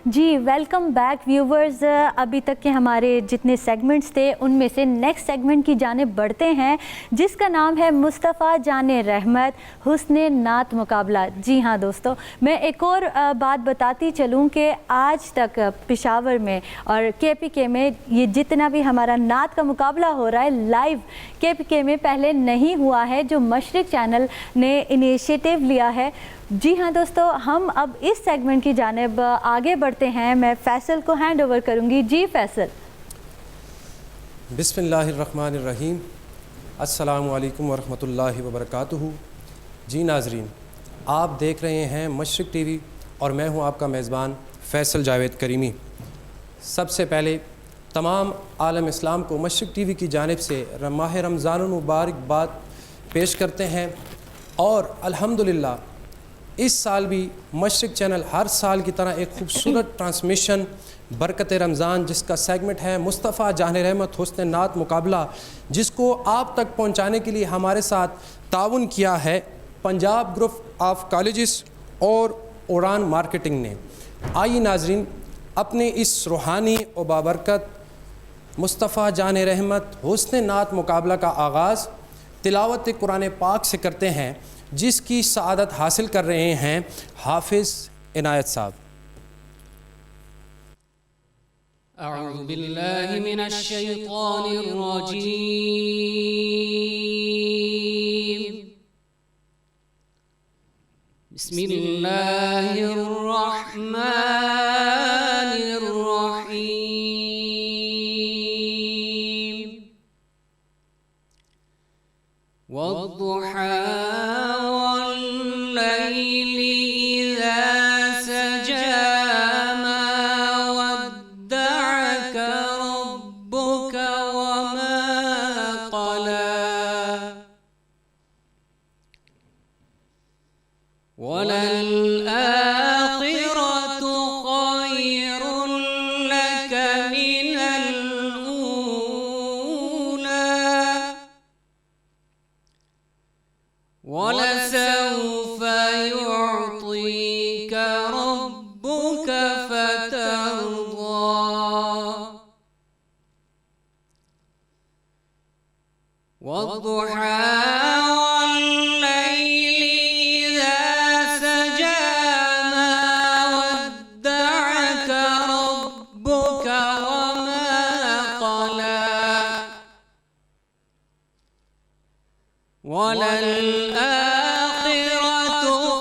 जी welcome back viewers. अभी तक के हमारे जितने सेगमेंट्स थे उनमें से नेक्स्ट सेगमेंट की जानिब बढ़ते हैं, जिसका नाम है मुस्तफ़ा जाने रहमत हुस्ने नात मुकाबला। जी हाँ दोस्तों, मैं एक और बात बताती चलूँ कि आज तक पेशावर में और KPK में ये जितना भी हमारा नात का मुकाबला हो रहा है लाइव KPK में पहले नहीं हुआ है, जो मशरिक चैनल ने इनिशिएटिव लिया है। जी हाँ दोस्तों, हम अब इस सेगमेंट की जानिब आगे बढ़ते हैं। मैं फैसल को हैंड ओवर करूँगी। जी फैसल। बिस्मिल्लाहिर्रहमानिर्रहीम। अस्सलामु अलैकुम वरहमतुल्लाहि वबरकातुहू। जी नाजरीन, आप देख रहे हैं मशरिक TV और मैं हूं आपका मेज़बान फैसल जावेद करीमी। सबसे पहले तमाम आलम इस्लाम को मशरिक TV की जानिब से माह रमज़ानुल मुबारकबाद पेश करते हैं। और अल्हम्दुलिल्लाह इस साल भी मशरिक चैनल हर साल की तरह एक खूबसूरत ट्रांसमिशन बरकत रमज़ान, जिसका सेगमेंट है मुस्तफ़ा जाने रहमत हुस्ने नात मुकाबला, जिसको आप तक पहुंचाने के लिए हमारे साथ ताउन किया है पंजाब ग्रुप ऑफ कॉलेजेस और उड़ान मार्केटिंग ने। आइए नाजरीन, अपने इस रूहानी व बाबरकत मुस्तफ़ा जाने रहमत हुस्ने नात मुकाबला का आगाज़ तिलावत कुरान पाक से करते हैं, जिसकी सआदत हासिल कर रहे हैं हाफिज़ इनायत साहब। अऊज़ु बिल्लाहि मिनश शैतानिर रजीम। बिस्मिल्लाहिर रहमानिर रहीम। वद्दुहा वलसौफ युअतीक रब्बुक फतरदा। वद्दुहा वल्लैलि इज़ा सजा मा वद्दअक रब्बुक वमा क़ला। वललआखिरतु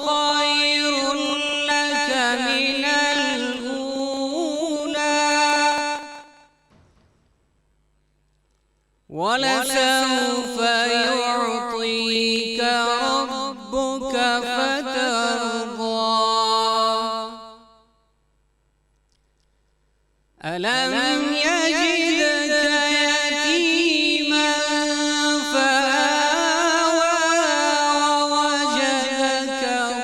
खैरुन लक मिनल ऊला। वलसौफ युअतीक रब्बुक फतरदा। अलम यजिदक यतीमन फआवा ववजदक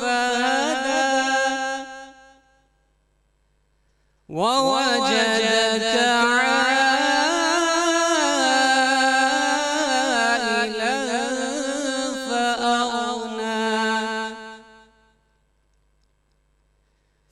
फहदा ववजदक आइलन फअगना।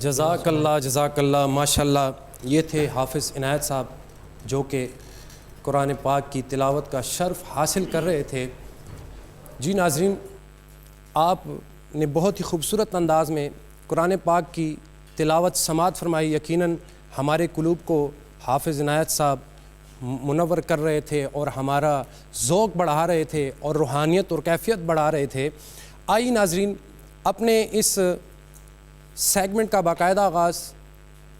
जज़ाकल्लाह माशाल्लाह। ये थे हाफिज़ इनायत साहब, जो कि कुरान पाक की तिलावत का शर्फ़ हासिल कर रहे थे। जी नाज़रीन, आपने बहुत ही खूबसूरत अंदाज़ में कुरान पाक की तिलावत समात फरमाई। यकीनन हमारे कुलूब को हाफिज़ इनायत साहब मुनव्वर कर रहे थे और हमारा ज़ौक़ बढ़ा रहे थे और रूहानियत और कैफियत बढ़ा रहे थे। आइए नाज़रीन, अपने इस सेगमेंट का बाकायदा आगाज़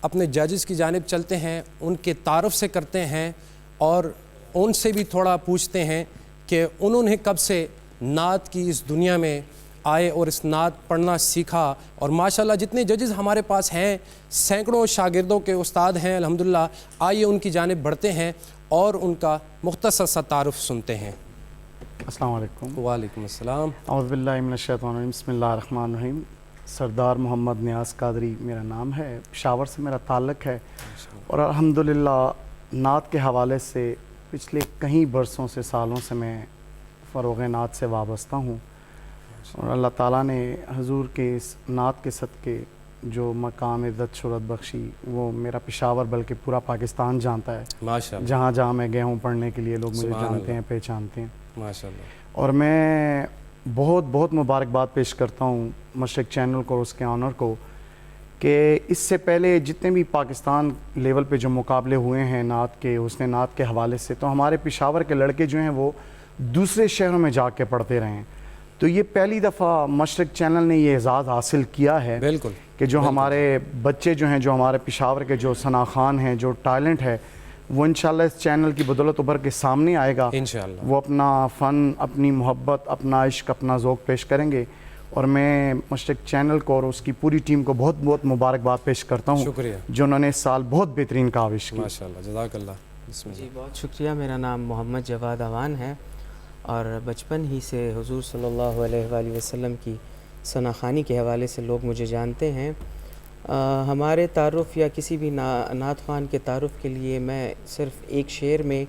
अपने जजेस की जानिब चलते हैं, उनके तारुफ से करते हैं और उनसे भी थोड़ा पूछते हैं कि उन्होंने कब से नात की इस दुनिया में आए और इस नात पढ़ना सीखा। और माशाल्लाह जितने जजेस हमारे पास हैं, सैकड़ों शागिर्दों के उस्ताद हैं अल्हम्दुलिल्लाह। आइए उनकी जानिब बढ़ते हैं और उनका मुख्तसर सा तारुफ सुनते हैं। अस्सलाम वालेकुम। वालेकुम अस्सलाम। औज़ु बिल्लाहि मिनश शैतानिर रजीम, बिस्मिल्लाहिर रहमानिर रहीम। सरदार मोहम्मद नियाज़ कादरी मेरा नाम है, पेशावर से मेरा ताल्लुक़ है और अल्हम्दुलिल्लाह नात के हवाले से पिछले कई बरसों से, सालों से मैं फ़रोग़ नात से वाबस्ता हूँ और अल्लाह ताला ने हुज़ूर के इस नात के सदक़े जो मकाम इज़्ज़त शोहरत बख्शी, वो मेरा पेशावर बल्कि पूरा पाकिस्तान जानता है। माशाल्लाह जहाँ जहाँ मैं गया हूँ पढ़ने के लिए लोग मुझे सुभान जानते अल्लाह। हैं, पहचानते हैं। माशाल्लाह। और मैं बहुत बहुत मुबारकबाद पेश करता हूँ मशरिक़ चैनल को और उसके ऑनर को कि इससे पहले जितने भी पाकिस्तान लेवल पे जो मुकाबले हुए हैं नात के, हुस्न नात के हवाले से, तो हमारे पेशावर के लड़के जो हैं वो दूसरे शहरों में जाके पढ़ते रहे हैं। तो ये पहली दफ़ा मशरिक़ चैनल ने ये एज़ाज़ हासिल किया है बिल्कुल कि जो हमारे बच्चे जो हैं, जो हमारे पेशावर के जो सना खान हैं, जो टैलेंट है, वो इंशाल्लाह इस चैनल की बदौलत उभर के सामने आएगा। इंशाल्लाह वो अपना फ़न, अपनी मोहब्बत, अपना इश्क, अपना ज़ौक़ पेश करेंगे और मैं मशरिक़ चैनल को और उसकी पूरी टीम को बहुत बहुत मुबारकबाद पेश करता हूँ, शुक्रिया। जो उन्होंने इस साल बहुत बेहतरीन काविश की। माशाल्लाह, जज़ाकल्लाह। जी बहुत शुक्रिया। मेरा नाम मोहम्मद जवाद अवान है और बचपन ही से हुज़ूर सल्लल्लाहु अलैहि वसल्लम की सनाखानी के हवाले से लोग मुझे जानते हैं। हमारे तारुफ़ या किसी भी नात ख़्वान के तारुफ़ के लिए मैं सिर्फ़ एक शेर में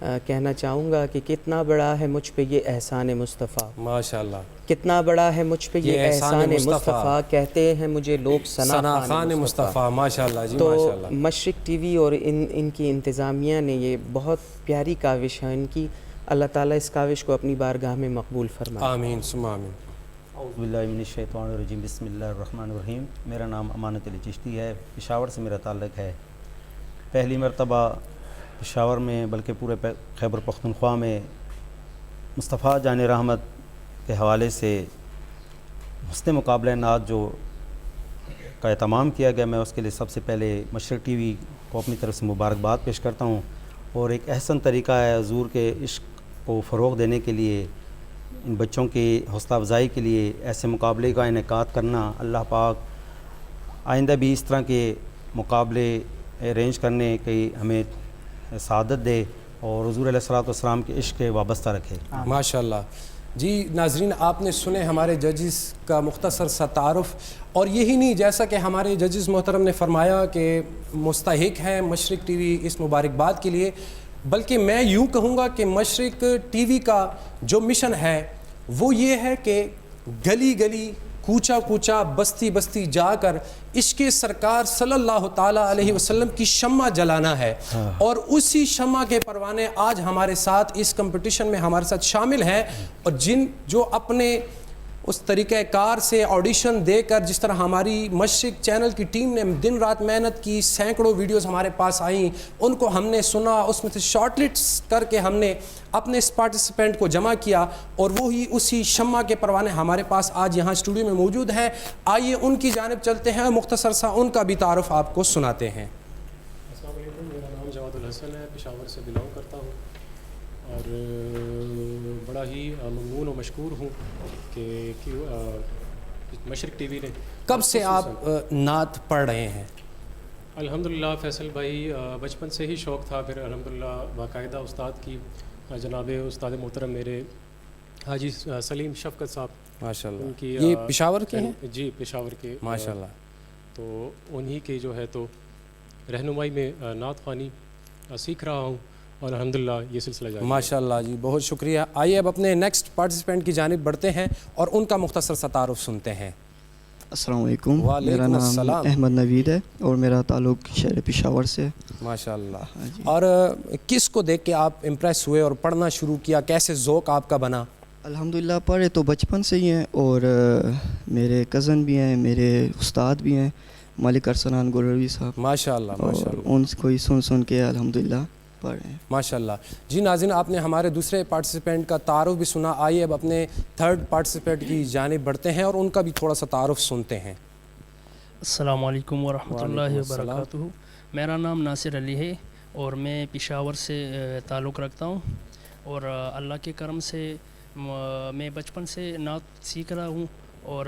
कहना चाहूँगा कि कितना बड़ा है मुझ पे ये एहसान मुस्तफ़ा, माशाल्लाह। कितना बड़ा है मुझ पे ये एहसान मुस्तफ़ा। मुस्तफ़ा, कहते हैं मुझे लोग सना खान मुस्तफ़ा। माशाल्लाह जी, तो माशाल्लाह। मशरिक़ टीवी और इनकी इंतज़ामिया ने ये बहुत प्यारी काविश है इनकी। अल्लाह ताला इस काविश को अपनी बारगाह में मकबूल फरमाए। आमीन सुम्मा आमीन। औज़ु बिल्लाहि मिनश शैतानिर रजीम, बिस्मिल्लाहिर रहमानिर रहीम। मेरा नाम अमानत अली चिश्ती है, पेशावर से मेरा ताल्लुक़ है। पहली मरतबा पेशावर में बल्कि पूरे खैबर पख्तूनख्वा में मुस्तफ़ा जान रहमत के हवाले से हुस्न मुकाबला नात जो का एहतमाम किया गया, मैं उसके लिए सबसे पहले मशरिक़ टीवी को अपनी तरफ से मुबारकबाद पेश करता हूँ। और एक अहसन तरीक़ा है हुज़ूर के इश्क़ को फ़रोग़ देने के लिए, इन बच्चों की हौसला अफ़ज़ाई के लिए ऐसे मुकाबले का इनेकाद करना। अल्लाह पाक आइंदा भी इस तरह के मुकाबले अरेंज करने की हमें सआदत दे और हुज़ूर अलैहिस्सलाम के इश्क़ के वाबस्ता रखे। माशाल्लाह जी। नाज़रीन, आपने सुने हमारे जजेस का मुख्तसर सा तारुफ़। और यही नहीं, जैसा कि हमारे जजेस मोहतरम ने फरमाया कि मुस्तहिक है मशरिक़ टीवी इस मुबारकबाद के लिए, बल्कि मैं यूँ कहूँगा कि मशरिक़ टीवी का जो मिशन है वो ये है कि गली गली, कूचा कूचा, बस्ती बस्ती जाकर इश्क़ सरकार सल्लल्लाहु ताला अलैहि वसल्लम की शम्मा जलाना है। और उसी शम्मा के परवाने आज हमारे साथ इस कंपटीशन में हमारे साथ शामिल हैं और जो अपने उस तरीक़ाकार से ऑडिशन देकर, जिस तरह हमारी मशरिक़ चैनल की टीम ने दिन रात मेहनत की, सैकड़ों वीडियोस हमारे पास आई, उनको हमने सुना, उसमें से शॉर्टलिस्ट करके हमने अपने इस पार्टिसिपेंट को जमा किया और वो ही उसी शम्मा के परवाने हमारे पास आज यहाँ स्टूडियो में मौजूद हैं। आइए उनकी जानिब चलते हैं, मुख्तसर सा उनका भी तारुफ़ आपको सुनाते हैं। अस्सलाम वालेकुम, मेरा नाम जवादुल हसन है, पेशावर से बिलोंग करता हूँ और बड़ा ही ममनून और मशकूर हूँ कि मशरिक़ टीवी ने। कब से आप नात पढ़ रहे हैं? अल्हम्दुलिल्लाह फैसल भाई, बचपन से ही शौक़ था। फिर अल्हम्दुलिल्लाह बाकायदा उस्ताद की जनाब उस्ताद मोहतरम मेरे हाजी सलीम शफ़क़त साहब, माशाल्लाह। उनकी ये पेशावर के हैं? जी, पेशावर के माशाल्लाह। तो उन्हीं के जो है तो रहनुमाई में नात ख़्वानी सीख रहा हूँ और अल्हम्दुलिल्लाह ये सिलसिला जारी है। माशाल्लाह जी, बहुत शुक्रिया। आइए अब अपने नेक्स्ट पार्टिसिपेंट की जानिब बढ़ते हैं और उनका मुख्तसर सा तारुफ़ सुनते हैं। अस्सलाम वालेकुम, मेरा वालेकुम नाम अस्सलाम। अहमद नवीद है और मेरा ताल्लुक़ शहर पेशावर से है। माशाल्लाह। और किस को देख के आप इम्प्रेस हुए और पढ़ना शुरू किया? कैसे ज़ौक़ आपका बना? अल्हम्दुलिल्लाह पढ़े तो बचपन से ही हैं और मेरे कज़न भी हैं, मेरे उस्ताद भी हैं, मलिक अरसलान गुरवी साहब, माशाल्लाह और माशाल्लाह उनको ही सुन के अल्हम्दुलिल्लाह पढ़ रहे हैं। माशाल्लाह जी। नाज़रीन, आपने हमारे दूसरे पार्टिसिपेंट का तारुफ़ भी सुना। आइए अब अपने थर्ड पार्टिसिपेंट की जानिब बढ़ते हैं और उनका भी थोड़ा सा तारुफ़ सुनते हैं। अस्सलामु अलैकुम वरहमतुल्लाहि वालेकुम अस्सलाम। वबरकातुहू। मेरा नाम नासिर अली है और मैं पेशावर से ताल्लुक़ रखता हूँ और अल्लाह के करम से मैं बचपन से नात सीख रहा हूँ और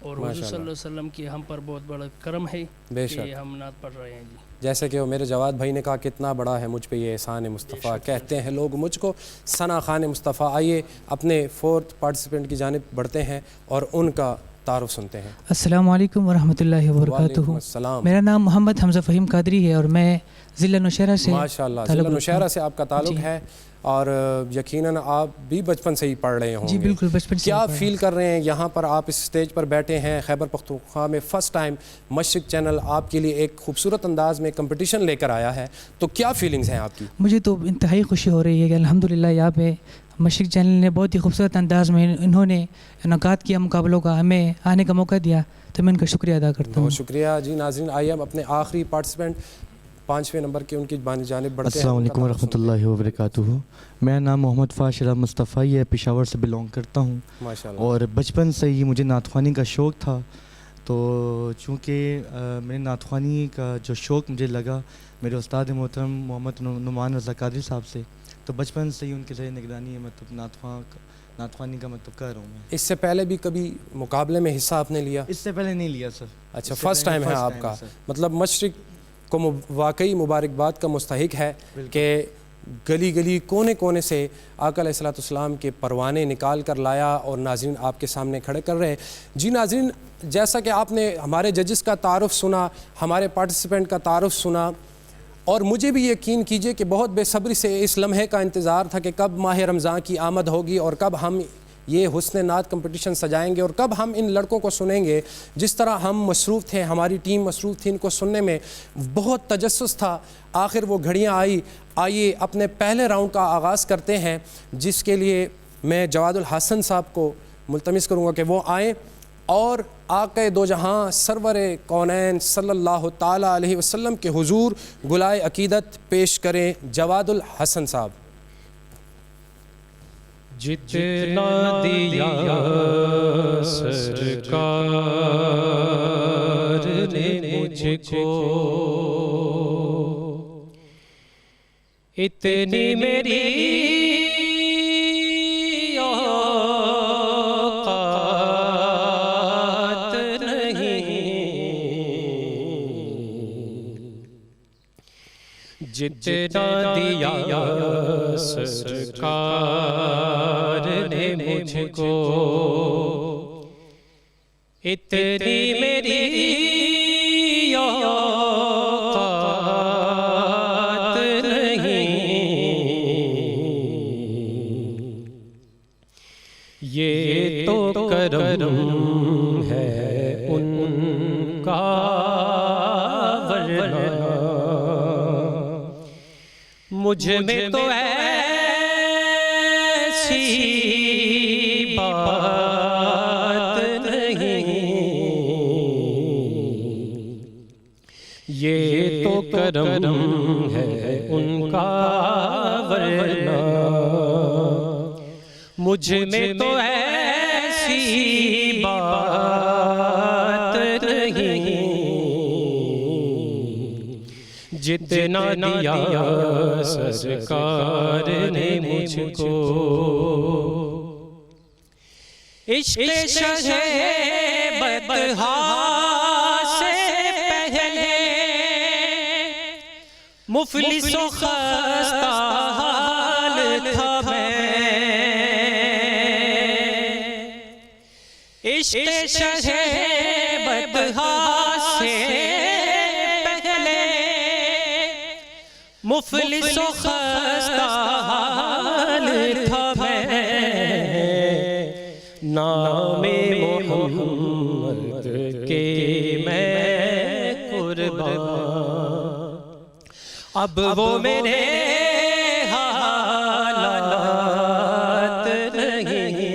और हुज़ूर माशाअल्लाह। सल्लल्लाहु अलैहि वसल्लम की हम पर बहुत बड़ा करम है बेशक। कि हम नात पढ़ रहे हैं जी। जैसे कि वो मेरे जवाद भाई ने कहा कितना बड़ा है मुझ पे ये एहसान मुस्तफ़ा, कहते हैं लोग मुझको सना खान मुस्तफ़ा। आइए अपने 4th पार्टिसिपेंट की जानिब बढ़ते हैं और उनका तारुफ सुनते हैं। अस्सलामु अलैकुम वरहमतुल्लाहि वबरकातुहू। अस्सलाम। मेरा नाम मोहम्मद हमज़ा फ़हीम कादरी है और मैं ज़िला नौशहरा से माशाअल्लाह, ताल्लुक़ ज़िला रखता नौशहरा हूँ। से आपका ताल्लुक़ जी। है और यकीनन आप भी बचपन से ही पढ़ रहे होंगे। जी बिल्कुल, बचपन से क्या ही पढ़ा। फ़ील कर रहे हैं यहाँ पर आप इस स्टेज पर बैठे हैं खैबर पख्तूनख्वा में? फ़र्स्ट टाइम मशरिक़ चैनल आपके लिए एक खूबसूरत अंदाज़ में कंपटीशन लेकर आया है, तो क्या फीलिंग्स हैं आपकी? मुझे तो इंतहाई खुशी हो रही है कि अल्हम्दुलिल्लाह यहाँ पे मशरिक़ चैनल ने बहुत ही खूबसूरत अंदाज़ में इन्होंने इनकाद किया मुकाबलों का, हमें आने का मौका दिया, तो मैं उनका शुक्रिया अदा करता हूँ। बहुत शुक्रिया जी। नाज़रीन, आइए हम अपने आखिरी पार्टिसिपेंट 5वें नंबर के उनकी जानिब बढ़ते हैं। अस्सलाम वालेकुम रहमतुल्लाहि व बरकातुहू। मेरा नाम मोहम्मद फ़ाशिल मुस्तफ़ा है, पेशावर से बिलोंग करता हूँ माशाअल्लाह। और बचपन से ही मुझे नातख़्वानी का शौक़ था। तो चूँकि मेरे नातख़्वानी का जो शौक़ मुझे लगा मेरे उस्ताद मोहतरम मोहम्मद नुमान रज़ा कादरी साहब से, तो बचपन से ही उनके ज़रिए निगरानी मतलब नातख़्वानी का मतलब कर रहा हूँ मैं। इससे पहले भी कभी मुकाबले में हिस्सा आपने लिया? इससे पहले नहीं लिया सर। अच्छा, इससे फ़र्स्ट पहले टाइम है first आपका। सर। मतलब मशरिक़ को वाकई मुबारकबाद का मुस्तहिक है कि गली गली कोने कोने से आका अलैहिस्सलाम के परवाने निकाल कर लाया और नाज़रीन आपके सामने खड़े कर रहे हैं। जी नाज़रीन, जैसा कि आपने हमारे जजेस का तारुफ सुना, हमारे पार्टिसिपेंट का तारुफ सुना, और मुझे भी यकीन कीजिए कि बहुत बेसब्री से इस लम्हे का इंतज़ार था कि कब माह रमज़ान की आमद होगी और कब हम ये हुस्न नात कंपटीशन सजाएंगे और कब हम इन लड़कों को सुनेंगे। जिस तरह हम मसरूफ़ थे, हमारी टीम मसरूफ़ थी इनको सुनने में, बहुत तजस्सुस था। आखिर वो घड़ियाँ आई। आइए अपने पहले राउंड का आगाज़ करते हैं, जिसके लिए मैं जवादुल हसन साहब को मुल्तमिस करूँगा कि वो आएँ और आक़े दो जहां सरवर कौनैन सल्लल्लाहु ताला अलैहि वसल्लम के हुजूर गुलाए अकीदत पेश करें। जवादुल हसन साहब। जितना दिया सरकार ने मुझको, इतनी मेरी औकात नहीं, जितना दिया सरकार ने मुझको, इतनी मेरी औकात नहीं। ये तो करम है उनका, वरना मुझ में तो ऐसी बात नहीं। ये तो करम है उनका, वरना मुझ में तो ऐसी बात नहीं। जितना दिया सरकार ने मुझको, इश्क़ शहे बतहा से पहले मुफलिस व खस्ता हाल था मैं। इश्क़ शहे बतहा से मुफलिस व खस्ता हाल था मैं। नामे मोहम्मद के मैं कुर्बान, अब वो मेरे हालात नहीं।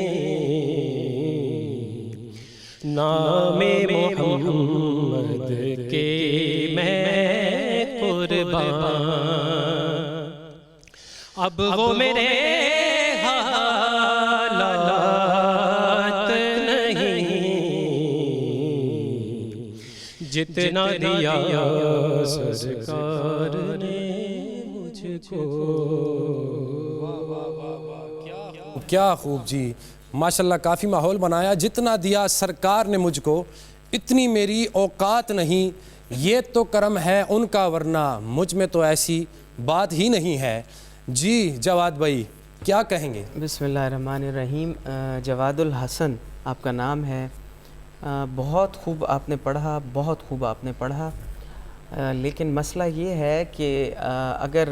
नामे मोहम्मद के मैं कुर्बान, अब वो मेरे हालात जितना दिया सरकार ने मुझको। क्या खूब जी, माशाल्लाह काफ़ी माहौल बनाया। जितना दिया सरकार ने मुझको, इतनी मेरी औकात नहीं, ये तो करम है उनका, वरना मुझ में तो ऐसी बात ही नहीं है। जी जवाद भाई क्या कहेंगे? बिस्मिल्लाहिर्रहमानिर्रहीम। जवादुल हसन आपका नाम है। बहुत खूब आपने पढ़ा, बहुत खूब आपने पढ़ा। लेकिन मसला ये है कि अगर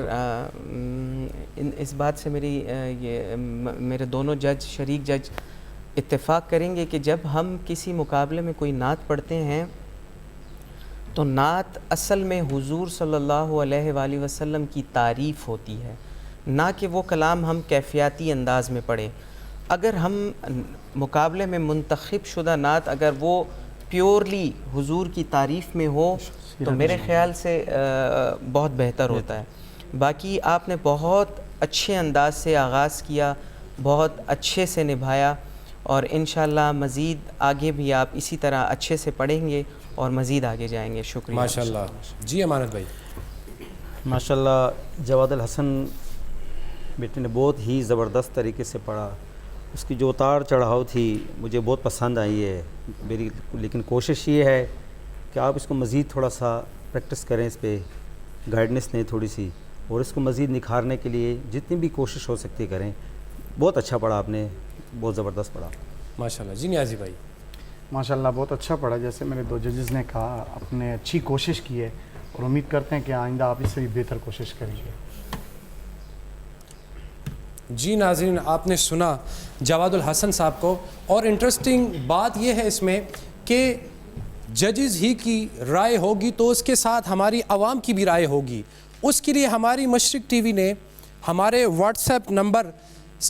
इस बात से मेरे दोनों जज, शरीक जज इत्तेफाक करेंगे कि जब हम किसी मुकाबले में कोई नात पढ़ते हैं तो नात असल में हुजूर सल्लल्लाहु अलैहि वसल्लम की तारीफ़ होती है, ना कि वो कलाम हम कैफियाती अंदाज में पढ़ें। अगर हम मुकाबले में मुंतखब शुदा नात अगर वो प्योरली हुजूर की तारीफ़ में हो तो मेरे ख़्याल से बहुत बेहतर होता है। बाकी आपने बहुत अच्छे अंदाज से आगाज़ किया, बहुत अच्छे से निभाया, और इंशाअल्लाह मज़ीद आगे भी आप इसी तरह अच्छे से पढ़ेंगे और मज़ीद आगे जाएंगे। शुक्रिया माशाल्लाह। जी अमानत भाई। माशाल्लाह जवादुल हसन बेटे ने बहुत ही ज़बरदस्त तरीके से पढ़ा। उसकी जो उतार चढ़ाव थी मुझे बहुत पसंद आई है मेरी, लेकिन कोशिश ये है कि आप इसको मज़ीद थोड़ा सा प्रैक्टिस करें, इस पर गाइडेंस दें थोड़ी सी, और इसको मज़ीद निखारने के लिए जितनी भी कोशिश हो सकती करें। बहुत अच्छा पढ़ा आपने, बहुत ज़बरदस्त पढ़ा माशाल्लाह। जी नियाज़ी भाई। माशाल्लाह बहुत अच्छा पढ़ा। जैसे मेरे दो जजेस ने कहा, आपने अच्छी कोशिश की है और उम्मीद करते हैं कि आइंदा आप इससे भी बेहतर कोशिश करेंगे। जी नाज़रीन, आपने सुना जवादुल हसन साहब को, और इंटरेस्टिंग बात यह है इसमें कि जजेस ही की राय होगी तो उसके साथ हमारी आवाम की भी राय होगी। उसके लिए हमारी मशरिक टीवी ने हमारे व्हाट्सएप नंबर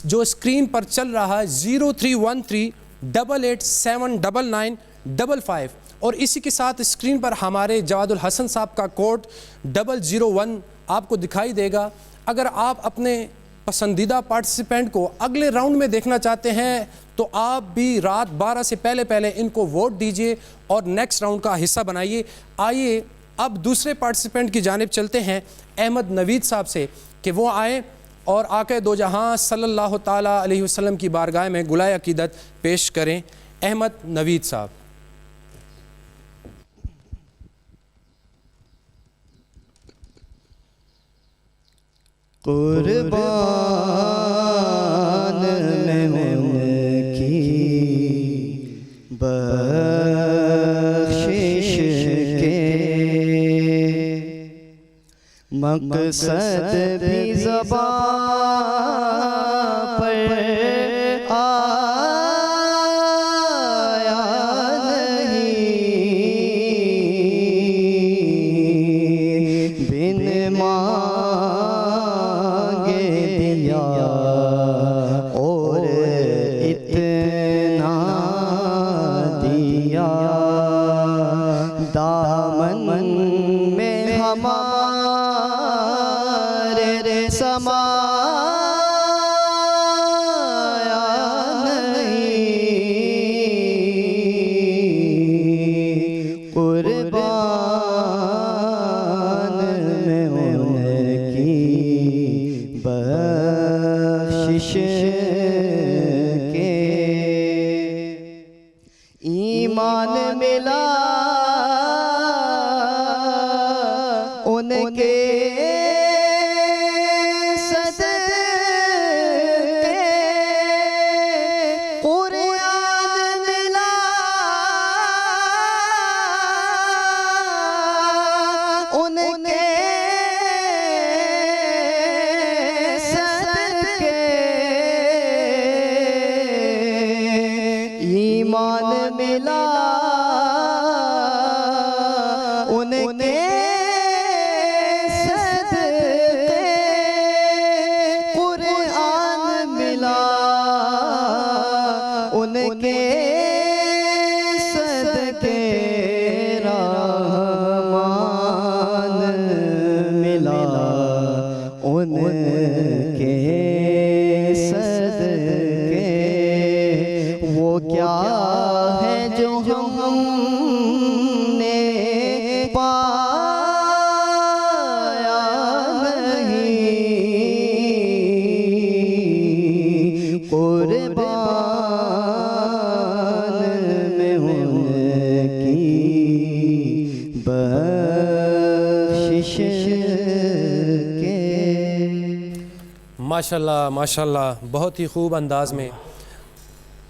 जो स्क्रीन पर चल रहा है 031388799955, और इसी के साथ स्क्रीन पर हमारे जवादुल हसन साहब का कोड 001 आपको दिखाई देगा। अगर आप अपने पसंदीदा पार्टिसिपेंट को अगले राउंड में देखना चाहते हैं तो आप भी रात 12 से पहले इनको वोट दीजिए और नेक्स्ट राउंड का हिस्सा बनाइए। आइए अब दूसरे पार्टिसिपेंट की जानिब चलते हैं अहमद नवीद साहब से कि वो आए और आक़ा दो जहां सल्लल्लाहु ताला अलैहि वसल्लम की बारगाह में गुलाए अकीदत पेश करें। अहमद नवीद साहब। कुर्बान मैं उनकी बख्शिश के मकसद भी ज़बान पर आया नहीं, बिन मांगे दिया और इतना दिया, दामन में हमारे समाया नहीं, कुर्बान में उनकी बख्शिश के ईमान मिला उनके सदके, कुरान मिला उनके सदके, ईमान मिला बख्शिश के। माशाल्लाह माशाल्लाह, बहुत ही खूब अंदाज में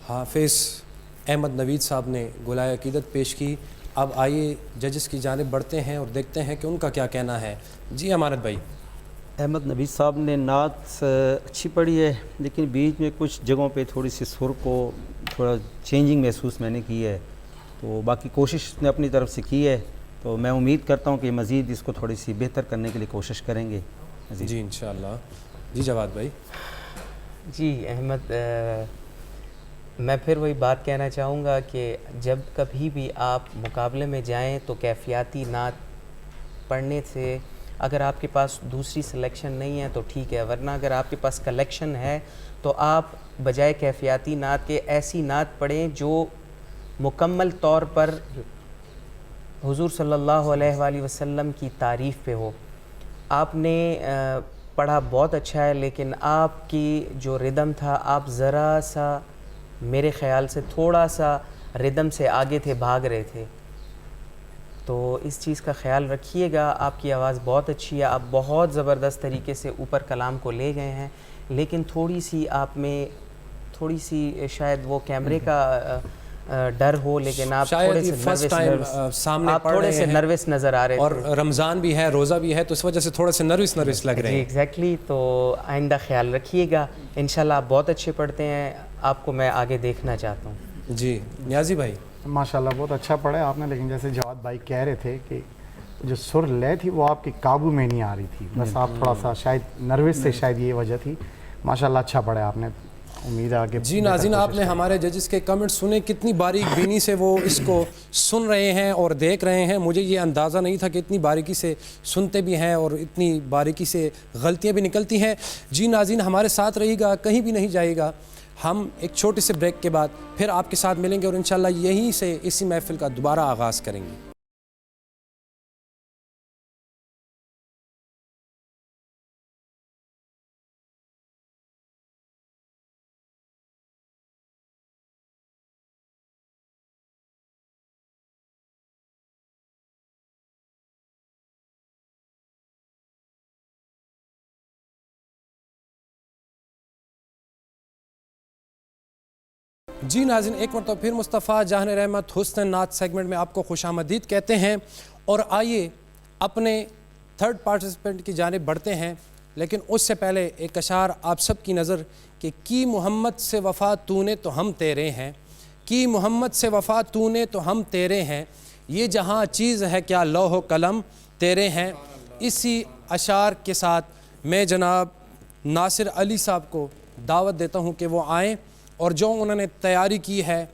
हाफिज़ अहमद नवीद साहब ने गुलाए अकीदत पेश की। अब आइए जजेस की जानिब बढ़ते हैं और देखते हैं कि उनका क्या कहना है। जी अमानत भाई। अहमद नबी साहब ने नात अच्छी पढ़ी है, लेकिन बीच में कुछ जगहों पे थोड़ी सी सुर को थोड़ा चेंजिंग महसूस मैंने की है। तो बाकी कोशिश उसने अपनी तरफ से की है, तो मैं उम्मीद करता हूँ कि मज़ीद इसको थोड़ी सी बेहतर करने के लिए कोशिश करेंगे। जी इंशाअल्लाह। जी जवाद भाई। जी अहमद, मैं फिर वही बात कहना चाहूँगा कि जब कभी भी आप मुकाबले में जाएं तो कैफियाती नात पढ़ने से, अगर आपके पास दूसरी सिलेक्शन नहीं है तो ठीक है, वरना अगर आपके पास कलेक्शन है तो आप बजाय कैफियाती नात के ऐसी नात पढ़ें जो मुकम्मल तौर पर हुजूर सल्लल्लाहु अलैहि वसल्लम की तारीफ़ पे हो। आपने पढ़ा बहुत अच्छा है, लेकिन आपकी जो रिदम था, आप ज़रा सा मेरे ख़्याल से थोड़ा सा रिदम से आगे थे, भाग रहे थे। तो इस चीज़ का ख़्याल रखिएगा। आपकी आवाज़ बहुत अच्छी है, आप बहुत ज़बरदस्त तरीके से ऊपर कलाम को ले गए हैं, लेकिन थोड़ी सी आप में थोड़ी सी शायद वो कैमरे का डर हो, लेकिन आप थोड़े से नर्वस नज़र आ रहे थे। और रमज़ान भी है, रोज़ा भी है, तो इस वजह से थोड़े से नर्वस लग रहे हैं। एग्जैक्टली। तो आइंदा ख्याल रखिएगा। इंशाल्लाह आप बहुत अच्छे पढ़ते हैं, आपको मैं आगे देखना चाहता हूँ। जी नियाज़ी भाई। माशाल्लाह बहुत अच्छा पढ़ा है आपने, लेकिन जैसे जवाद भाई कह रहे थे कि जो सुर लय थी वो आपके काबू में नहीं आ रही थी, बस आप थोड़ा सा शायद नर्वस से, शायद ये वजह थी। माशाल्लाह अच्छा पढ़ा है आपने, उम्मीद है आगे। जी नाज़रीन, आपने हमारे जजेस के कमेंट सुने, कितनी बारीक बीनी से वो इसको सुन रहे हैं और देख रहे हैं। मुझे ये अंदाज़ा नहीं था कि इतनी बारीकी से सुनते भी हैं और इतनी बारीकी से गलतियाँ भी निकलती हैं। जी नाज़रीन, हमारे साथ रहिएगा, कहीं भी नहीं जाइएगा। हम एक छोटे से ब्रेक के बाद फिर आपके साथ मिलेंगे और इंशाल्लाह यहीं से इसी महफ़िल का दोबारा आगाज़ करेंगे। जी नाज़रीन, एक मरतबा फिर मुस्तफ़ा जहान रहमत हुस्न नात सेगमेंट में आपको खुशामदीद कहते हैं। और आइए अपने थर्ड पार्टिसिपेंट की जानिब बढ़ते हैं, लेकिन उससे पहले एक अशार आप सब की नज़र कि मोहम्मद से वफ़ा तूने तो हम तेरे हैं, कि मोहम्मद से वफ़ा तूने तो हम तेरे हैं, ये जहाँ चीज़ है क्या लौह कलम तेरे हैं। इसी अशार के साथ मैं जनाब नासिर अली साहब को दावत देता हूँ कि वो आएँ और जो उन्होंने तैयारी की है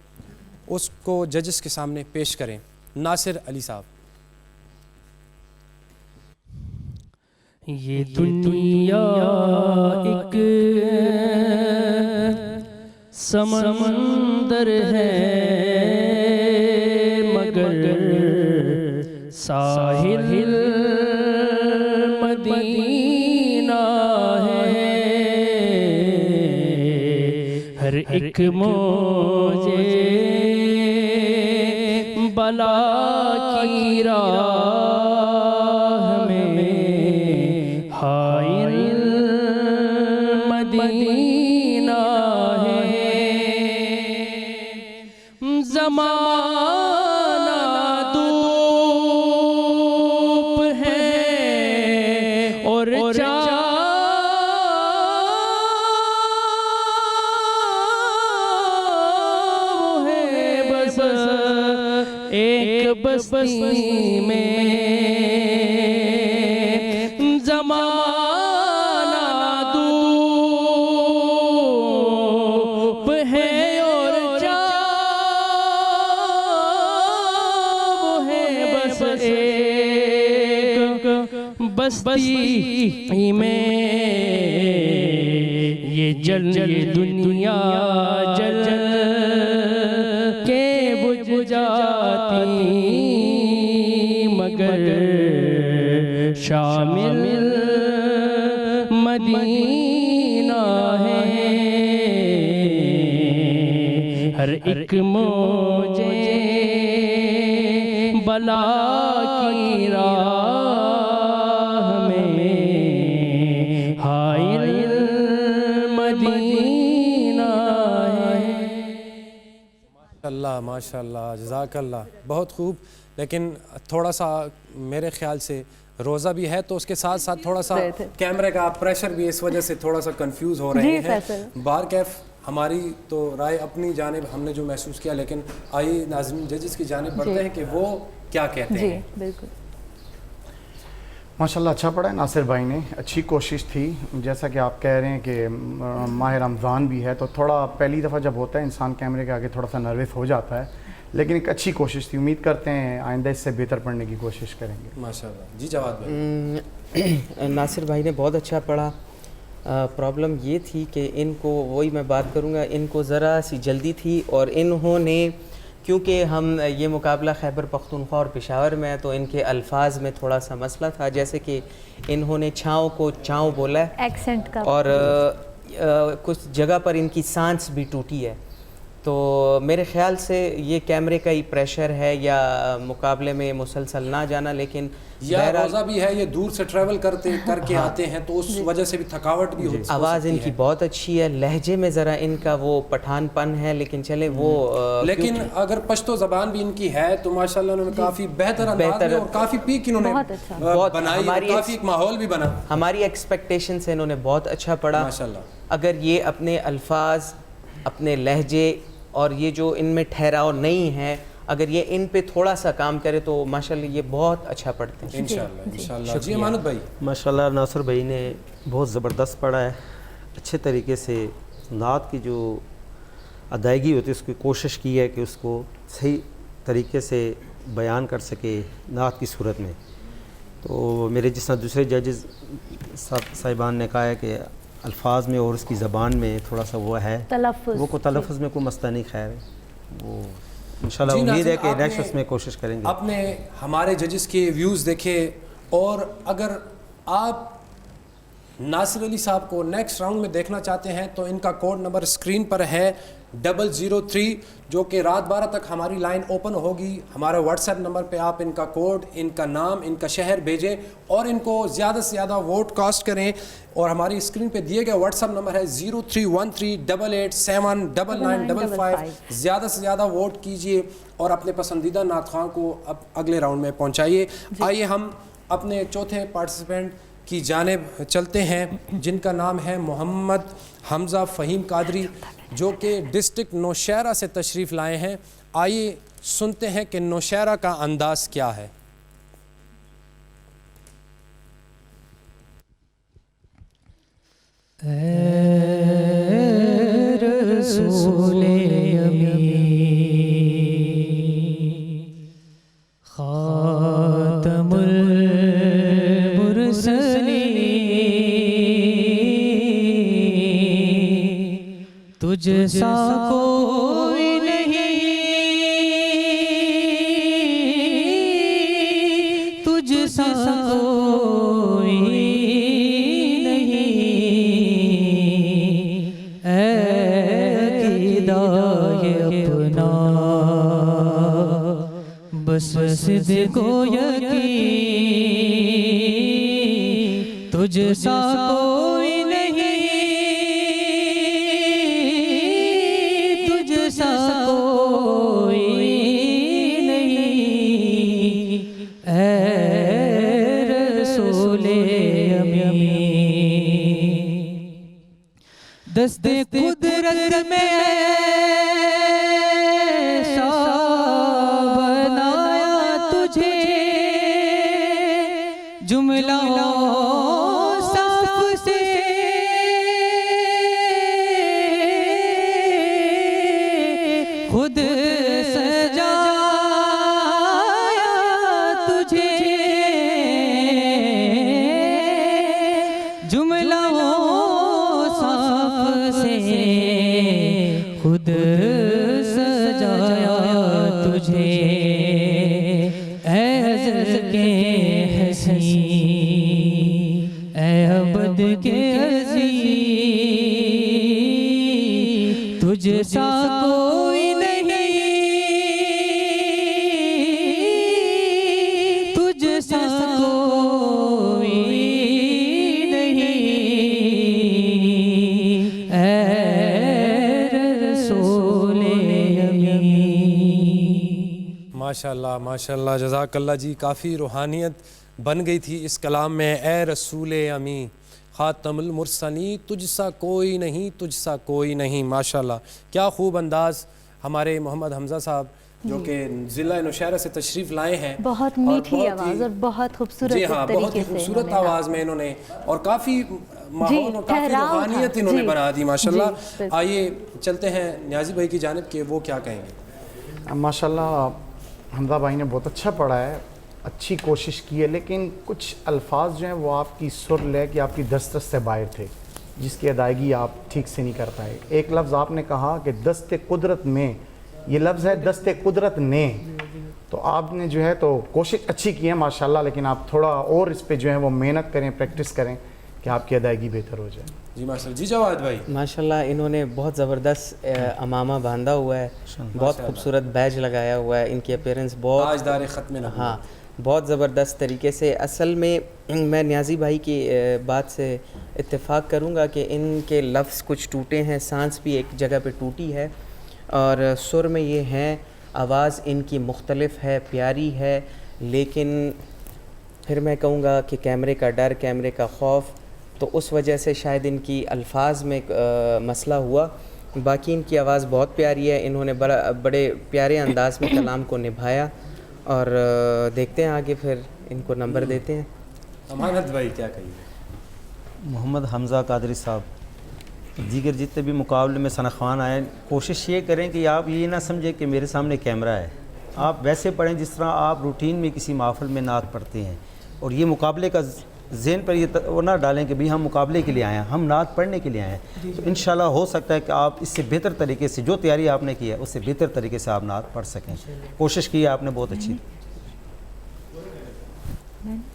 उसको जजेस के सामने पेश करें। नासिर अली साहब। ये दुनिया एक समंदर है, मगर साहिल मदीना है। हर एक मौजे बला की राह में हाइल मदीना है। ज़माना धूप है और एक बस्ती में। ज़माना धूप है और चाँद है, बस एक बस्ती में ये दुनिया जल के बुझ जाती, मगर शामिल मदीना है। हर एक मौजे बला की राह में हायल मदीना है। माशाल्लाह माशाल्लाह जज़ाकल्लाह, बहुत खूब। लेकिन थोड़ा सा मेरे ख़्याल से रोज़ा भी है तो उसके साथ साथ थोड़ा सा कैमरे का प्रेशर भी इस वजह से थोड़ा सा कंफ्यूज हो रहे हैं। बार कैफ हमारी तो राय अपनी जानिब हमने जो महसूस किया, लेकिन आइए नाज़रीन जजेस की जानिब बढ़ते हैं कि वो क्या कहते हैं। बिल्कुल माशाल्लाह अच्छा पढ़ा है नासिर भाई ने, अच्छी कोशिश थी। जैसा कि आप कह रहे हैं कि माह रमज़ान भी है तो थोड़ा पहली दफ़ा जब होता है इंसान कैमरे के आगे थोड़ा सा नर्वस हो जाता है, लेकिन एक अच्छी कोशिश थी। उम्मीद करते हैं आइंदा इससे बेहतर पढ़ने की कोशिश करेंगे। माशाल्लाह जी। जवाद भाई, नासिर भाई ने बहुत अच्छा पढ़ा। प्रॉब्लम ये थी कि इनको, वही मैं बात करूँगा, इनको ज़रा सी जल्दी थी और इन्होंने, क्योंकि हम ये मुकाबला खैबर पख्तूनख्वा और पेशावर में है तो इनके अल्फाज में थोड़ा सा मसला था। जैसे कि इन्होंने छाँव को चाँव बोला है एक्सेंट का, और कुछ जगह पर इनकी सांस भी टूटी है। तो मेरे ख़्याल से ये कैमरे का ही प्रेशर है या मुकाबले में मुसलसल ना जाना, लेकिन या रोज़ा भी है, ये दूर से ट्रैवल करके आते हैं तो उस वजह से भी थकावट भी होती है। आवाज़ इनकी बहुत अच्छी है, लहजे में ज़रा इनका वो पठानपन है, लेकिन चले वो लेकिन अगर पश्तो ज़बान भी इनकी है तो माशाल्लाह उन्होंने काफ़ी बेहतर अंदाज में और काफ़ी पीक इन्होंने बनाई, काफ़ी एक माहौल भी बना। हमारी एक्सपेक्टेशन से इन्होंने बहुत अच्छा पढ़ा माशाल्लाह। अगर ये अपने अल्फाज, अपने लहजे और ये जो इनमें ठहराव नहीं है, अगर ये इन पे थोड़ा सा काम करे तो माशाल्लाह ये बहुत अच्छा पढ़ते हैं इंशाल्लाह इंशाल्लाह। जी अमानत भाई, माशाल्लाह नासिर भाई ने बहुत ज़बरदस्त पढ़ा है। अच्छे तरीके से नात की जो अदायगी होती है उसकी कोशिश की है कि उसको सही तरीके से बयान कर सके नात की सूरत में। तो मेरे जिस तरह दूसरे जजेस साहिबान ने कहा है कि अल्फाज में और उसकी ज़बान में थोड़ा सा वो है, वो को तलफ़ुज़ में कोई मसला नहीं, खैर वो इंशाल्लाह उम्मीद है कि नेक्स्ट उसमें कोशिश करेंगे। आपने हमारे जजेस के व्यूज़ देखे और अगर आप नासिर अली साहब को नेक्स्ट राउंड में देखना चाहते हैं तो इनका कोड नंबर स्क्रीन पर है 003, जो कि रात 12 तक हमारी लाइन ओपन होगी। हमारे व्हाट्सएप नंबर पे आप इनका कोड, इनका नाम, इनका शहर भेजें और इनको ज़्यादा से ज़्यादा वोट कास्ट करें। और हमारी स्क्रीन पे दिए गए व्हाट्सएप नंबर है 031388799955। ज़्यादा से ज़्यादा वोट कीजिए और अपने पसंदीदा नात ख़्वां को अब अगले राउंड में पहुँचाइए। आइए हम अपने चौथे पार्टिसिपेंट की जानिब चलते हैं, जिनका नाम है मोहम्मद हमज़ा फ़हीम कादरी, जो कि डिस्ट्रिक्ट नौशहरा से तशरीफ़ लाए हैं। आइए सुनते हैं कि नौशहरा का अंदाज़ क्या है। रसूले खातमुल मुरसलीन, तुझ सा कोई नहीं, तुझ सा कोई बस सिद्को यकीन, तुझ सा कोई नहीं, तुझ सा कोई नहीं, ऐ रसूले अमीन। दस्ते कुदरत में जुमला साफ से खुद सजाया तुझे, जुमला साफ से खुद सजाया तुझे, के अज़ीज़, तुझ सा कोई नहीं, जैसा कोई नहीं माशाल्लाह माशाल्लाह जज़ाकल्लाह जी, काफ़ी रूहानियत बन गई थी इस कलाम में। ए रसूल अमी ख़ातमुल मुरसली तुझसा कोई नहीं, तुझसा कोई नहीं। माशाल्लाह क्या ख़ूब अंदाज़ हमारे मोहम्मद हमज़ा साहब जो कि ज़िला नौशहरा से तशरीफ़ लाए हैं। बहुत मीठी आवाज़ और बहुत खूबसूरत जी हाँ, बहुत ही खूबसूरत आवाज़ में इन्होंने और काफ़ी माहौल और काफ़ी रूहानियत इन्होंने बना दी माशाल्लाह। आइए चलते हैं न्याजी भाई की जानिब के, वो क्या कहेंगे। माशाल्लाह हमज़ा भाई ने बहुत अच्छा पढ़ा है, अच्छी कोशिश की है, लेकिन कुछ अल्फाज जो हैं वो आपकी सुर ले कि आपकी दस्तरस से बाहर थे, जिसकी अदायगी आप ठीक से नहीं कर पाए। एक लफ्ज़ आपने कहा कि दस्ते कुदरत में, ये लफ्ज़ है दस्ते कुदरत ने, तो आपने जो है तो कोशिश अच्छी की है माशाल्लाह, लेकिन आप थोड़ा और इस पे जो है वो मेहनत करें, प्रैक्टिस करें कि आपकी अदायगी बेहतर हो जाए। जी माशाल्लाह। जी जवाद भाई माशाल्लाह इन्होंने बहुत ज़बरदस्त अमामा बांधा हुआ है, बहुत खूबसूरत बैज लगाया हुआ है, इनकी अपीयरेंस बहुत ताजदार ख़त्म नबूवत। हाँ बहुत ज़बरदस्त तरीके से। असल में मैं न्याजी भाई की बात से इत्तेफाक करूँगा कि इनके लफ्ज़ कुछ टूटे हैं, सांस भी एक जगह पे टूटी है और सुर में ये हैं, आवाज़ इनकी मुख्तलिफ है, प्यारी है, लेकिन फिर मैं कहूँगा कि कैमरे का डर, कैमरे का खौफ, तो उस वजह से शायद इनकी अल्फाज में मसला हुआ। बाकी इनकी आवाज़ बहुत प्यारी है, इन्होंने बड़े प्यारे अंदाज में कलाम को निभाया और देखते हैं आगे फिर इनको नंबर देते हैं। अमानत भाई क्या कहिए। मोहम्मद हमज़ा कादरी साहब, दीगर जितने भी मुकाबले में सनख़वान आए, कोशिश ये करें कि आप ये ना समझें कि मेरे सामने कैमरा है, आप वैसे पढ़ें जिस तरह आप रूटीन में किसी महफ़िल में नात पढ़ते हैं, और ये मुकाबले का ज़हन पर ये वो ना डालें कि भाई हम मुकाबले के लिए आए हैं, हम नात पढ़ने के लिए आए हैं। तो इंशाल्लाह हो सकता है कि आप इससे बेहतर तरीके से, जो तैयारी आपने की है उससे बेहतर तरीके से आप नात पढ़ सकें। कोशिश की है आपने बहुत अच्छी।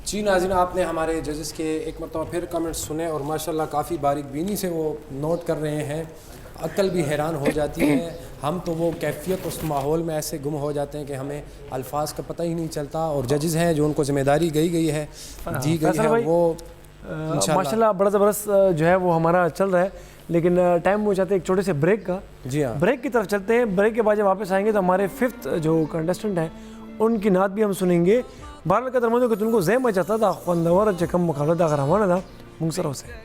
जी नाज़रीन, आपने हमारे जजेस के एक मरतबा फिर कमेंट्स सुने और माशाल्लाह काफ़ी बारीक बीनी से वो नोट कर रहे हैं। अक्ल भी हैरान हो जाती है, हम तो वो कैफियत उस माहौल में ऐसे गुम हो जाते हैं कि हमें अल्फाज का पता ही नहीं चलता, और जजेस हैं जो उनको ज़िम्मेदारी दी गई है वो माशाल्लाह बड़ा ज़बरदस्त जो है वो हमारा चल रहा है, लेकिन टाइम हो जाता है एक छोटे से ब्रेक का। जी हाँ, ब्रेक की तरफ चलते हैं। ब्रेक के बाद जब वापस आएंगे तो हमारे 5th जो कंटेस्टेंट हैं उनकी नात भी हम सुनेंगे। बारह का दरमों के तुमको जय मचाता था खुंदवर जकम मुखालत अगर हमारा था मुंगसरों से।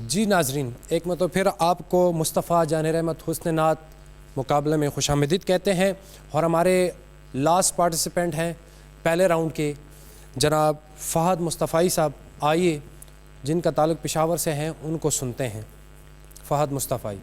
जी नाजरीन, एक मतलब फिर आपको मुस्तफ़ा जान रहमत हुस्न नात मुकाबले में खुशामदीद कहते हैं, और हमारे लास्ट पार्टिसिपेंट हैं पहले राउंड के जनाब फ़हद मुस्तफ़ाई साहब। आइए जिनका ताल्लुक़ पेशावर से हैं उनको सुनते हैं। फ़हद मुस्तफ़ाई।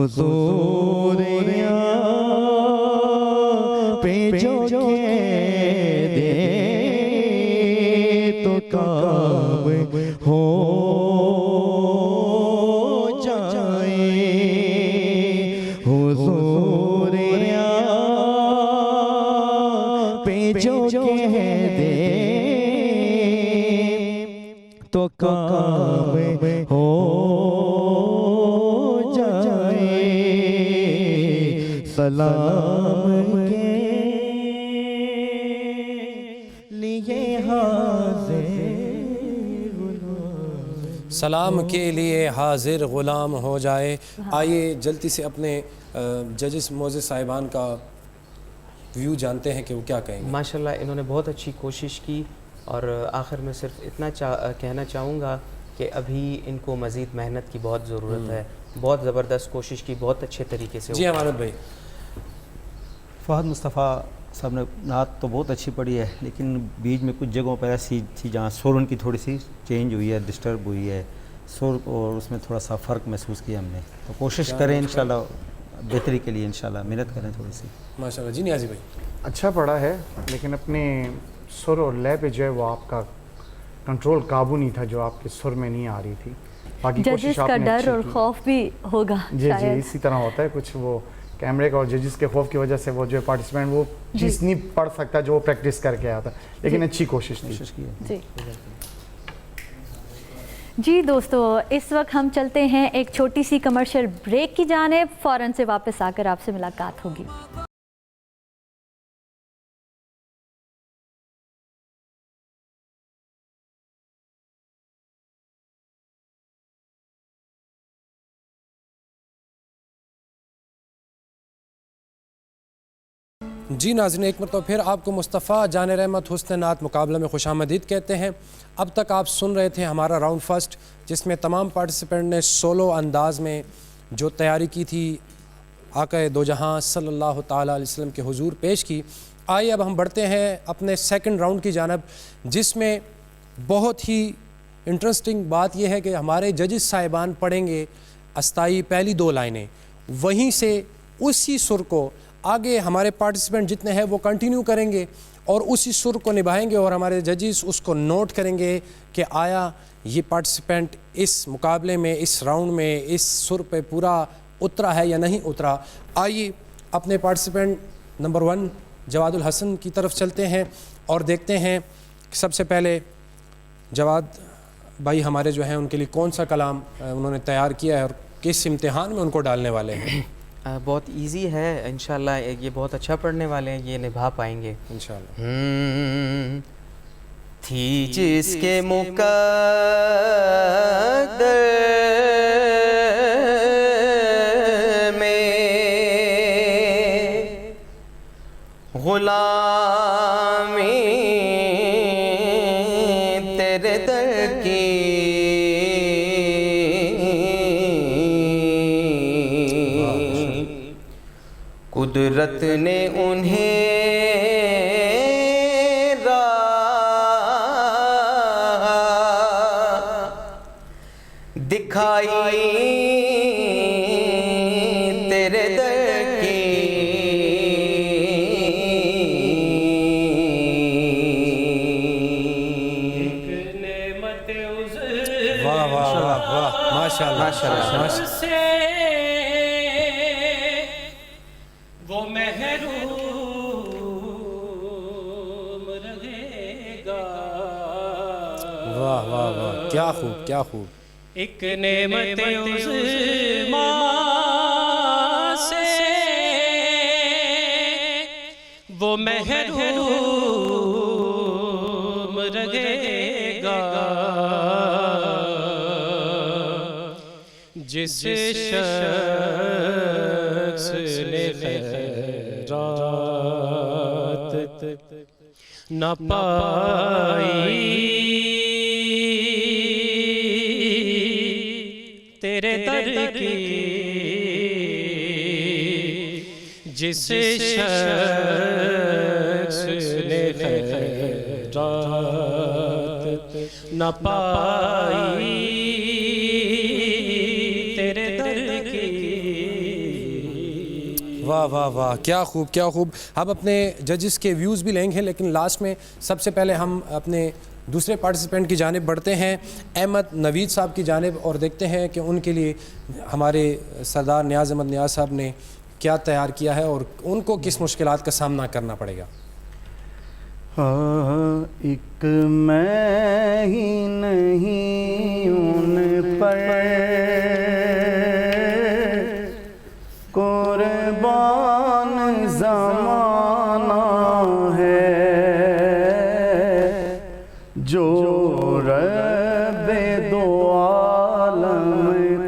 हुजूर पे जो कह दे तो काम हो जाए। हुजूर पे जो कह दे तो काम हो जाए। सलाम के लिए सलाम के लिए हाजिर ग़ुलाम हो जाए। आइए जल्दी से अपने जजेस मोज़े साहिबान का व्यू जानते हैं कि वो क्या कहेंगे। माशाल्लाह इन्होंने बहुत अच्छी कोशिश की और आखिर में सिर्फ इतना कहना चाहूँगा कि अभी इनको मज़ीद मेहनत की बहुत ज़रूरत है। बहुत ज़बरदस्त कोशिश की, बहुत अच्छे तरीके से। जी अमानत भाई। फ़हद मुस्तफ़ा साहब ने नात तो बहुत अच्छी पढ़ी है, लेकिन बीच में कुछ जगहों पर ऐसी थी जहाँ सुर उनकी थोड़ी सी चेंज हुई है, डिस्टर्ब हुई है सुर, और उसमें थोड़ा सा फ़र्क महसूस किया हमने। तो कोशिश करें इंशाल्लाह बेहतरी के लिए, इंशाल्लाह मेहनत करें थोड़ी सी। माशाल्लाह। जी नियाज़ी भाई। अच्छा पढ़ा है, लेकिन अपने सुर और लय पे जो है वो आपका कंट्रोल काबू नहीं था, जो आपके सुर में नहीं आ रही थी। बाकी कोशिश का आपने डर अच्छी और की। खौफ भी होगा जी शायद। जी, इसी तरह होता है कुछ, वो कैमरे का और जजेस के खौफ की वजह से वो जो पार्टिसिपेंट वो चीज़ नहीं पढ़ सकता जो वो प्रैक्टिस करके आया था, लेकिन अच्छी कोशिश थी। जी जी दोस्तों, इस वक्त हम चलते हैं एक छोटी सी कमर्शियल ब्रेक की जानिब। फ़ौरन से वापस आकर आपसे मुलाकात होगी। जी नाज़रीन, एक मरतबा फिर आपको मुस्तफ़ा जान रहमत हुस्न नात मुकाबला में खुशामदीद कहते हैं। अब तक आप सुन रहे थे हमारा राउंड फर्स्ट, जिसमें तमाम पार्टिसिपेंट ने सोलो अंदाज में जो तैयारी की थी आक़ा दो जहां सल्लल्लाहु ताला अलैहि वसल्लम के हुजूर पेश की। आइए अब हम बढ़ते हैं अपने सेकंड राउंड की जानब, जिसमें बहुत ही इंटरेस्टिंग बात यह है कि हमारे जजेस साहिबान पढ़ेंगे अस्ताई पहली दो लाइनें, वहीं से उसी सुर को आगे हमारे पार्टिसिपेंट जितने हैं वो कंटिन्यू करेंगे और उसी सुर को निभाएंगे और हमारे जजेस उसको नोट करेंगे कि आया ये पार्टिसिपेंट इस मुकाबले में, इस राउंड में इस सुर पे पूरा उतरा है या नहीं उतरा। आइए अपने पार्टिसिपेंट नंबर 1 जवादुल हसन की तरफ चलते हैं और देखते हैं सबसे पहले जवाद भाई हमारे जो हैं उनके लिए कौन सा कलाम उन्होंने तैयार किया है और किस इम्तिहान में उनको डालने वाले हैं। बहुत इजी है इंशाल्लाह, ये बहुत अच्छा पढ़ने वाले हैं, ये निभा पाएंगे इंशाल्लाह। थी जिसके मुकद्दर में गुलामी तेरे दर की, कुदरत ने उन्हें राह दिखाई तेरे दर की, वाह वाह वाह वाह, माशाल्लाह माशाल्लाह। वो महरूम रहेगा। वाह वाह वाह, क्या खूब क्या खूब। एक नेमत उज़्मा से वो महरूम रहेगा, जिस शख्स ने खैरात न पाई तेरे दर की, जिस शख्स ने खैरात न पाई तेरे दर की, वाह वाह, क्या खूब क्या खूब। अब अपने जजेस के व्यूज़ भी लेंगे, लेकिन लास्ट में सबसे पहले हम अपने दूसरे पार्टिसिपेंट की जानिब बढ़ते हैं, अहमद नवीद साहब की जानिब, और देखते हैं कि उनके लिए हमारे सरदार नियाज़ अहमद नियाज़ साहब ने क्या तैयार किया है और उनको किस मुश्किलात का सामना करना पड़ेगा। एक मैं ही नहीं उन पर कुर्बान ज़माना है, जो रब्बे दो आलम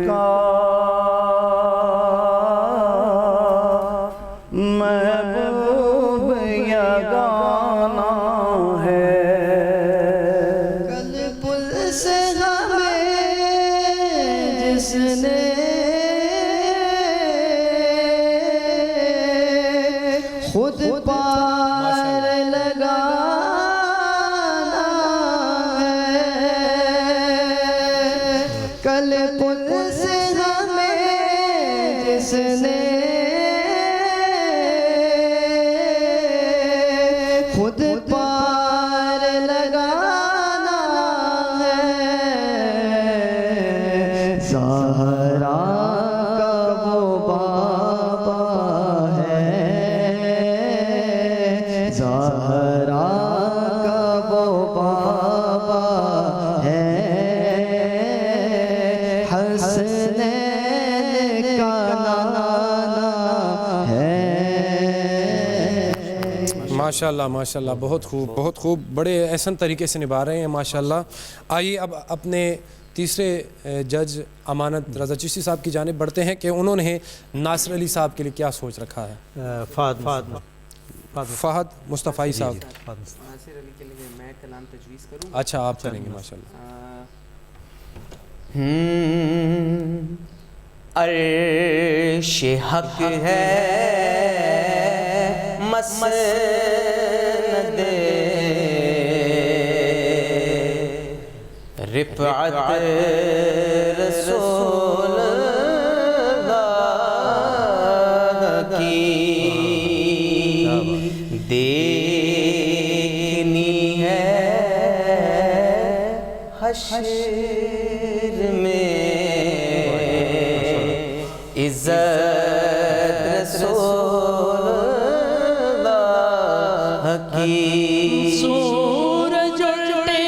का महबूब यगाना है। कल पुल से हमें जिसने खुद पार लगाना है, कल पुल से हमें जिसने खुद पार लगाना है, ज़हरा का वो बाबा है, ज़हरा का वो बाबा है, हसनैन का नाना है। माशाल्लाह माशाल्लाह, बहुत खूब बहुत खूब, बड़े एहसन तरीके से निभा रहे हैं माशाल्लाह। आइए अब अपने तीसरे जज अमानत रज़ा चिश्ती साहब की जानिब बढ़ते हैं कि उन्होंने नासिर अली साहब के लिए क्या सोच रखा है। फ़हद मुस्तफ़ाई साहब। नासिर अली के लिए मैं कलाम तजवीज़ करूँ? अच्छा, आप करेंगे माशाल्लाह। अर्श हक है मसनद रिफ़अत रसूलुल्लाह की देखनी है हश्र में इज़्ज़त रसूलुल्लाह की। सूरज उल्टे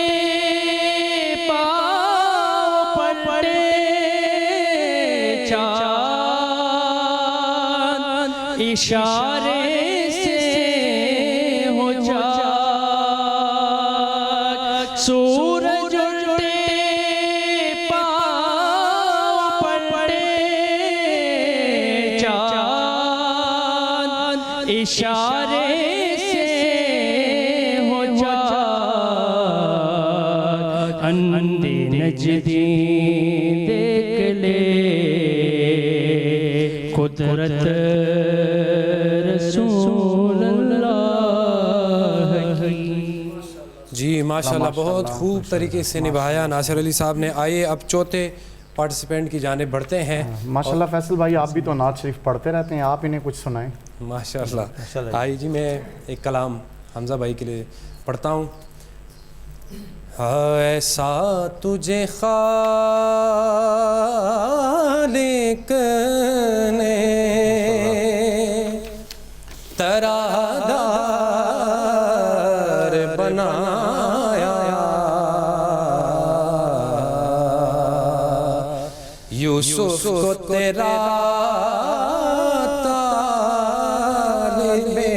पाँव पड़े चाँद इशारे से हो जाग, सूरज उल्टे पाँव पड़े चाँद इशारे से हो जाग, अंधे नजदी देख ले कुदरत रसूलुल्लाह की। जी माशाल्लाह, बहुत खूब तरीके से निभाया नासिर अली साहब ने। आइए अब चौथे पार्टिसिपेंट की जानिब बढ़ते हैं। माशाल्लाह फैसल भाई, आप भी तो नात शरीफ पढ़ते रहते हैं, आप इन्हें कुछ सुनाएं। माशाल्लाह। आइए जी, मैं एक कलाम हमज़ा भाई के लिए पढ़ता हूँ। ऐसा तुझे खालिक ने तरादार बनाया, यूसुफ को तेरा तालिबे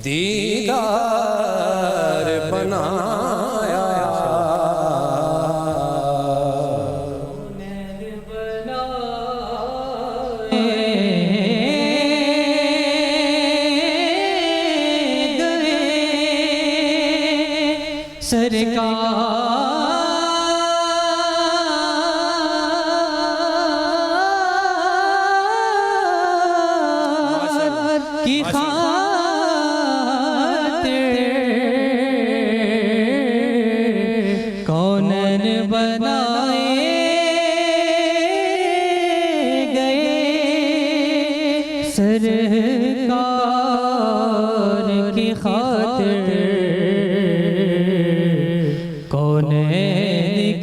दीदार बनाया, सरकार की खातिर कौनन बनाए गए,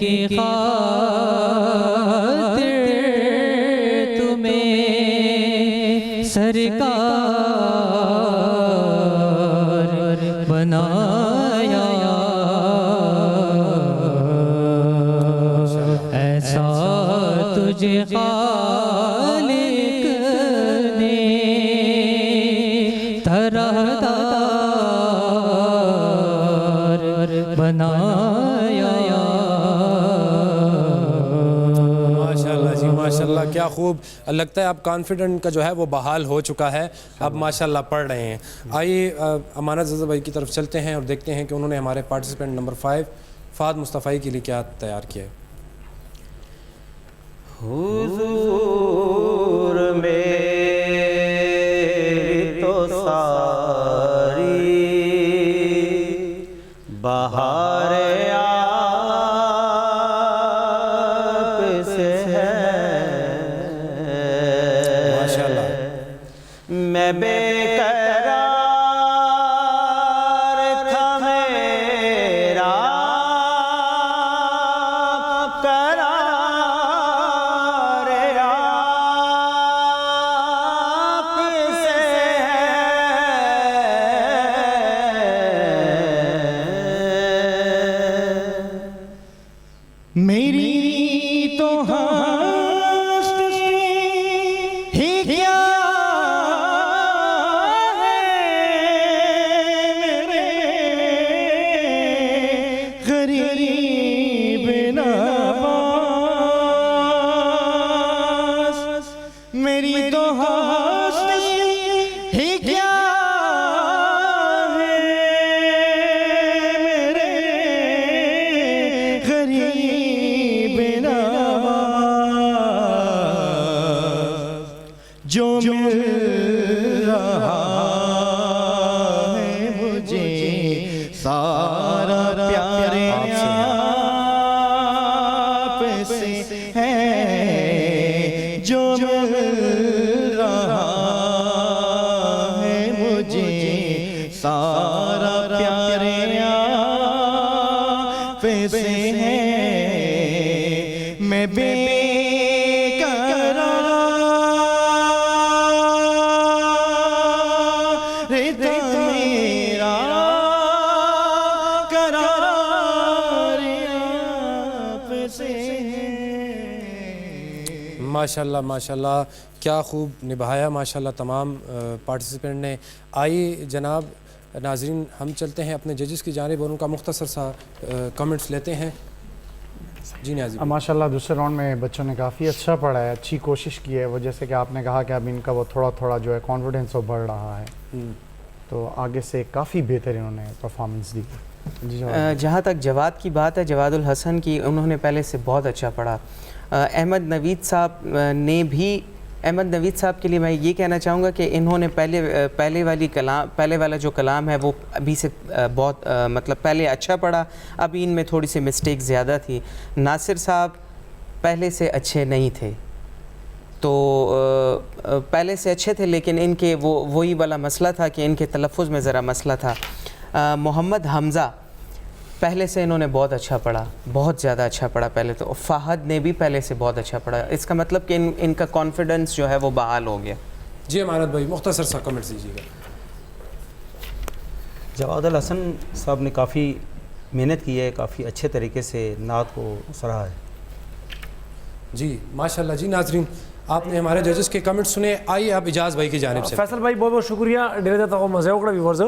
की खातिर तुम्हें सरकार बनाया, ऐसा तुझे खालिक ने तरहदार बनाया। माशाल्लाह जी माशाल्लाह, क्या खूब। लगता है आप कॉन्फिडेंट का जो है वो बहाल हो चुका है, अब माशाल्लाह पढ़ रहे हैं। आइए अमानत ज़ज़ा भाई की तरफ चलते हैं और देखते हैं कि उन्होंने हमारे पार्टिसिपेंट नंबर 5 फ़ाद मुस्तफ़ाई के लिए क्या तैयार किया है। हुजूर मेरी तो सारी बहारे आप से है, माशाल्लाह। मैं बेकरार था मेरा करार आप से है। मेरी तो हस्ती ही क्या है, मेरे गरीब नवाज। मेरी तो हस्ती ही क्या है, मेरे गरीब नवाज। जो मिल रहा है मुझे सारा प्यारे आप से है, जो मिल रहा है मुझे सारा प्यारे आप से है। मैं बेकरार था मेरा करार आप से है। माशाल्लाह माशाल्लाह, क्या खूब निभाया माशाल्लाह तमाम पार्टिसिपेंट ने। आइए जनाब नाजरीन, हम चलते हैं अपने जजेस की जानिब और उनका मुख्तसर सा कमेंट्स लेते हैं। जी नाज़िम। माशाल्लाह दूसरे राउंड में बच्चों ने काफ़ी अच्छा पढ़ा है, अच्छी कोशिश की है। वो जैसे कि आपने कहा कि अब इनका वो थोड़ा थोड़ा जो है कॉन्फिडेंस वो बढ़ रहा है, तो आगे से काफ़ी बेहतर इन्होंने परफॉर्मेंस दी। जी जहाँ तक जवाद की बात है, जवादुल हसन की, उन्होंने पहले से बहुत अच्छा पढ़ा। अहमद नवीद साहब ने भी, अहमद नवीद साहब के लिए मैं ये कहना चाहूँगा कि इन्होंने पहले वाला जो कलाम है वो अभी से बहुत मतलब पहले अच्छा पढ़ा, अभी इनमें थोड़ी सी मिस्टेक ज़्यादा थी। नासिर साहब पहले से अच्छे नहीं थे, तो पहले से अच्छे थे लेकिन इनके वही वाला मसला था कि इनके तलफ़ुज़ में ज़रा मसला था। मोहम्मद हमज़ा पहले से इन्होंने बहुत अच्छा पढ़ा, बहुत ज़्यादा अच्छा पढ़ा पहले तो। फ़हद ने भी पहले से बहुत अच्छा पढ़ा, इसका मतलब कि इनका कॉन्फिडेंस जो है वो बहाल हो गया। जी अमानत भाई, मुख्तसर सा कमेंट्स दीजिएगा। जवादुल हसन साहब ने काफ़ी मेहनत की है, काफ़ी अच्छे तरीके से नात को सराहा है। जी माशाल्लाह। जी नाजरीन, आपने हमारे जजेस के कमेंट्स सुने। आइए आप इजाज़ भाई की जानिब से। फैसल भाई बहुत बहुत शुक्रिया डेरे दा तो मज़े वकड़ा व्यूअर्स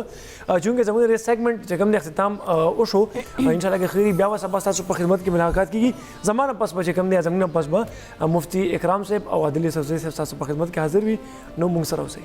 चूँकि ज़मून रेस सेगमेंट जगम ने अख्ताम उशो इंशाल्लाह के खैरी ब्याह सबा सासु पर खिदमत की मुलाकात की ज़माना पस बचे कम दिया ज़मीन पस मुफ्ती इकराम साहब और आदिल सफज़ई साहब सासु पर खिदमत के हाजिर भी नो मुंगसर हो सही।